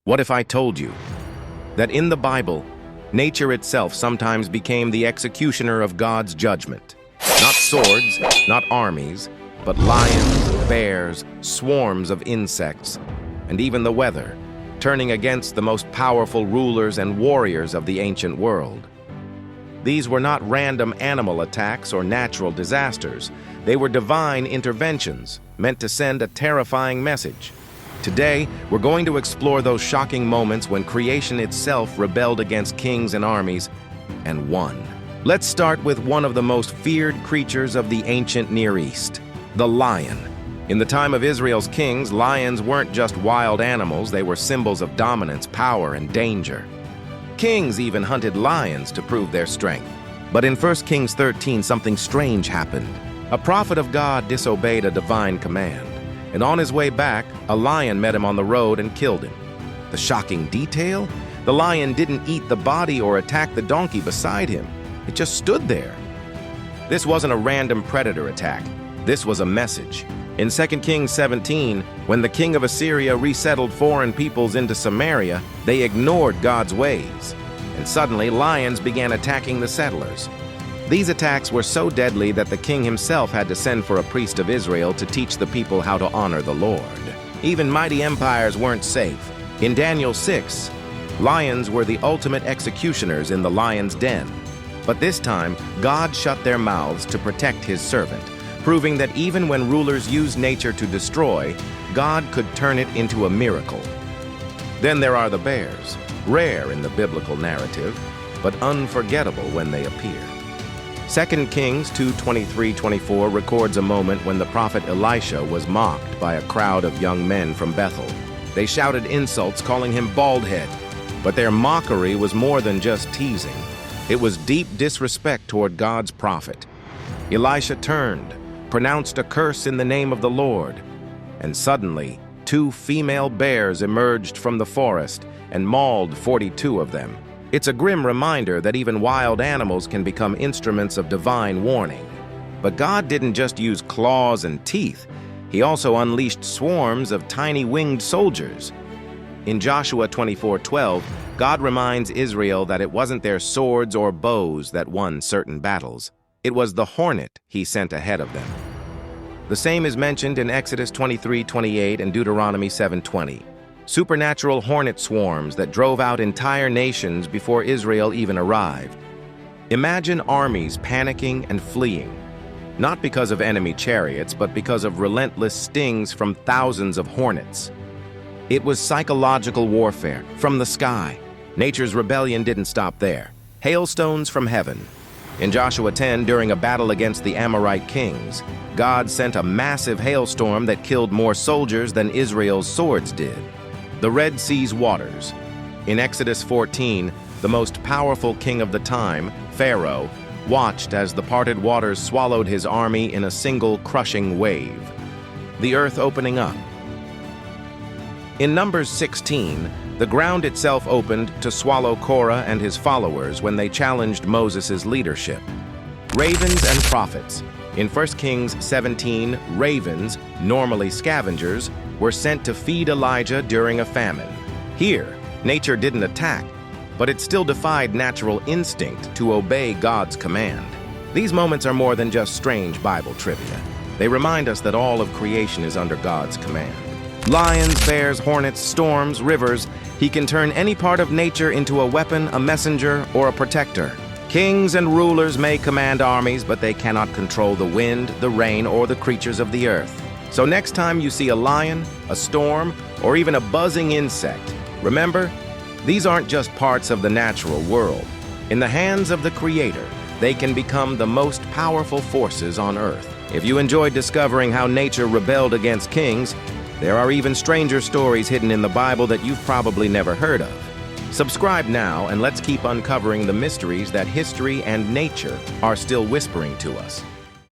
What if I told you that in the Bible, nature itself sometimes became the executioner of God's judgment? Not swords, not armies, but lions, bears, swarms of insects, and even the weather, turning against the most powerful rulers and warriors of the ancient world. These were not random animal attacks or natural disasters. They were divine interventions meant to send a terrifying message. Today, we're going to explore those shocking moments when creation itself rebelled against kings and armies and won. Let's start with one of the most feared creatures of the ancient Near East, the lion. In the time of Israel's kings, lions weren't just wild animals, they were symbols of dominance, power, and danger. Kings even hunted lions to prove their strength. But in 1 Kings 13, something strange happened. A prophet of God disobeyed a divine command, and on his way back, a lion met him on the road and killed him. The shocking detail? The lion didn't eat the body or attack the donkey beside him. It just stood there. This wasn't a random predator attack. This was a message. In 2 Kings 17, when the king of Assyria resettled foreign peoples into Samaria, they ignored God's ways. And suddenly, lions began attacking the settlers. These attacks were so deadly that the king himself had to send for a priest of Israel to teach the people how to honor the Lord. Even mighty empires weren't safe. In Daniel 6, lions were the ultimate executioners in the lion's den. But this time, God shut their mouths to protect his servant, proving that even when rulers use nature to destroy, God could turn it into a miracle. Then there are the bears, rare in the biblical narrative, but unforgettable when they appear. 2 Kings 2:23-24 records a moment when the prophet Elisha was mocked by a crowd of young men from Bethel. They shouted insults, calling him baldhead. But their mockery was more than just teasing. It was deep disrespect toward God's prophet. Elisha turned, pronounced a curse in the name of the Lord, and suddenly 2 female bears emerged from the forest and mauled 42 of them. It's a grim reminder that even wild animals can become instruments of divine warning. But God didn't just use claws and teeth. He also unleashed swarms of tiny winged soldiers. In Joshua 24:12, God reminds Israel that it wasn't their swords or bows that won certain battles. It was the hornet he sent ahead of them. The same is mentioned in Exodus 23:28 and Deuteronomy 7:20. Supernatural hornet swarms that drove out entire nations before Israel even arrived. Imagine armies panicking and fleeing, not because of enemy chariots, but because of relentless stings from thousands of hornets. It was psychological warfare from the sky. Nature's rebellion didn't stop there. Hailstones from heaven. In Joshua 10, during a battle against the Amorite kings, God sent a massive hailstorm that killed more soldiers than Israel's swords did. The Red Sea's waters. In Exodus 14, the most powerful king of the time, Pharaoh, watched as the parted waters swallowed his army in a single crushing wave. The earth opening up. In Numbers 16, the ground itself opened to swallow Korah and his followers when they challenged Moses' leadership. Ravens and prophets. In 1 Kings 17, ravens, normally scavengers, were sent to feed Elijah during a famine. Here, nature didn't attack, but it still defied natural instinct to obey God's command. These moments are more than just strange Bible trivia. They remind us that all of creation is under God's command. Lions, bears, hornets, storms, rivers, he can turn any part of nature into a weapon, a messenger, or a protector. Kings and rulers may command armies, but they cannot control the wind, the rain, or the creatures of the earth. So next time you see a lion, a storm, or even a buzzing insect, remember, these aren't just parts of the natural world. In the hands of the Creator, they can become the most powerful forces on earth. If you enjoyed discovering how nature rebelled against kings, there are even stranger stories hidden in the Bible that you've probably never heard of. Subscribe now and let's keep uncovering the mysteries that history and nature are still whispering to us.